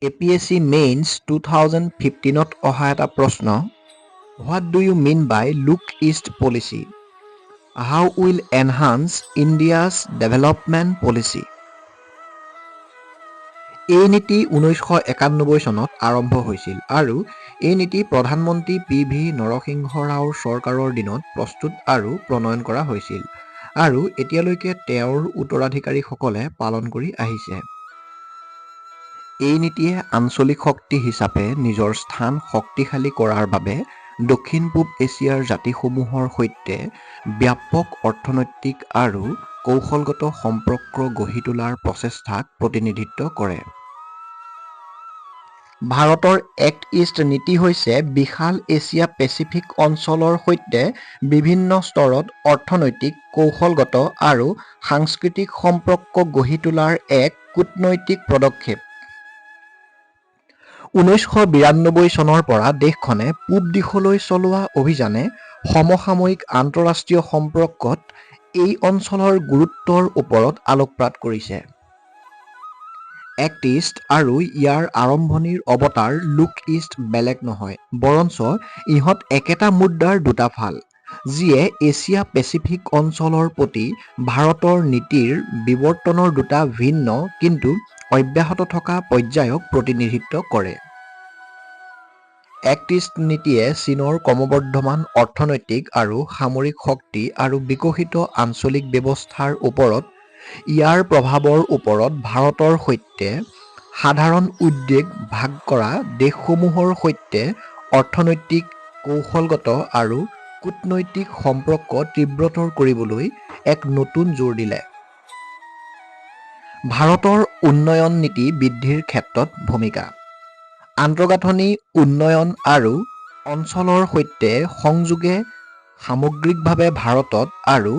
APSC Mains 2015ত অহা এটা প্ৰশ্ন What do you mean by Look East policy? How will enhance India's development policy? এই নীতি 1991 চনত আৰম্ভ হৈছিল আৰু এই নীতি প্ৰধানমন্ত্ৰী PV নৰসিংহ ৰাওৰ চৰকাৰৰ দিনত প্ৰস্তুত আৰু প্ৰণয়ন কৰা হৈছিল আৰু এতিয়ালৈকে তেওঁৰ উত্তৰাধিকাৰীসকলে পালন কৰি আহিছে। এই নীতিয়ে আঞ্চলিক শক্তি হিচাপে নিজৰ স্থান শক্তিশালী কৰাৰ বাবে দক্ষিণ পূব এছিয়াৰ জাতিসমূহৰ সৈতে ব্যাপক অৰ্থনৈতিক আৰু কৌশলগত সম্পৰ্ক গঢ়ি তোলাৰ প্ৰচেষ্টাক প্ৰতিনিধিত্ব কৰে। ভাৰতৰ এক্ট ইষ্ট নীতি হৈছে বিশাল এছিয়া পেচিফিক অঞ্চলৰ সৈতে বিভিন্ন স্তৰত অৰ্থনৈতিক, কৌশলগত আৰু সাংস্কৃতিক সম্পৰ্ক গঢ়ি তোলাৰ এক কূটনৈতিক পদক্ষেপ। 1992 চনৰ পৰা দেশখনে পূব দিশলৈ চলোৱা অভিযানে সমসাময়িক আন্তঃৰাষ্ট্ৰীয় সম্পৰ্কত এই অঞ্চলৰ গুৰুত্বৰ ওপৰত আলোকপাত কৰিছে। এক্ট ইষ্ট আৰু ইয়াৰ আৰম্ভণিৰ অৱতাৰ লুক ইষ্ট বেলেগ নহয়, বৰঞ্চ ইহঁত একেটা মুদ্ৰাৰ দুটা ফাল, যিয়ে এছিয়া পেচিফিক অঞ্চলৰ প্ৰতি ভাৰতৰ নীতিৰ বিৱৰ্তনৰ দুটা ভিন্ন কিন্তু অব্যাহত থকা পৰ্যায়ক প্ৰতিনিধিত্ব কৰে। এক্ট ইষ্ট নীতিয়ে চীনৰ ক্ৰমবৰ্ধমান অৰ্থনৈতিক আৰু সামৰিক শক্তি আৰু বিকশিত আঞ্চলিক ব্যৱস্থাৰ ওপৰত ইয়াৰ প্ৰভাৱৰ ওপৰত ভাৰতৰ সৈতে সাধাৰণ উদ্বেগ ভাগ কৰা দেশসমূহৰ সৈতে অৰ্থনৈতিক, কৌশলগত আৰু কূটনৈতিক সম্পৰ্ক তীব্ৰতৰ কৰিবলৈ এক নতুন জোৰ দিলে। ভাৰতৰ উন্নয়ন নীতি বৃদ্ধিৰ ক্ষেত্ৰত ভূমিকা, আন্তঃগাঁথনি উন্নয়ন আৰু অঞ্চলৰ সৈতে সংযোগে সামগ্ৰিকভাৱে ভাৰতত আৰু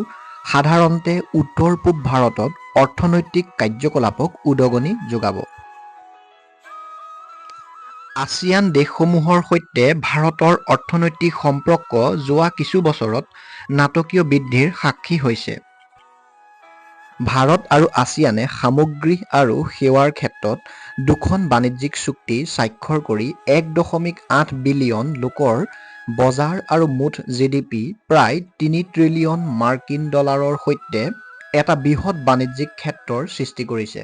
সাধাৰণতে উত্তৰ-পূব ভাৰতত অৰ্থনৈতিক কাৰ্যকলাপক উদগনি যোগাব। আছিয়ান দেশসমূহৰ সৈতে ভাৰতৰ অৰ্থনৈতিক সম্পৰ্ক যোৱা কিছু বছৰত নাটকীয় বৃদ্ধিৰ সাক্ষী হৈছে। ভাৰত আৰু আছিয়ানে সামগ্ৰী আৰু সেৱাৰ ক্ষেত্ৰত দুখন বাণিজ্যিক চুক্তি স্বাক্ষৰ কৰি 1.8 বিলিয়ন লোকৰ বজাৰ আৰু মুঠ GDP প্ৰায় 3 ট্ৰিলিয়ন মাৰ্কিন ডলাৰৰ সৈতে এটা বৃহৎ বাণিজ্যিক ক্ষেত্ৰৰ সৃষ্টি কৰিছে।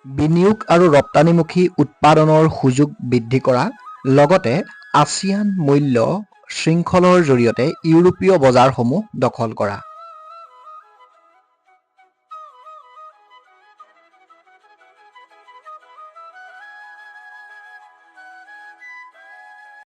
বিনিয়োগ আৰু ৰপ্তানিমুখী উৎপাদনৰ সুযোগ বৃদ্ধি কৰা, লগতে আছিয়ান মূল্য শৃংখলৰ জৰিয়তে ইউৰোপীয় বজাৰসমূহ দখল কৰা।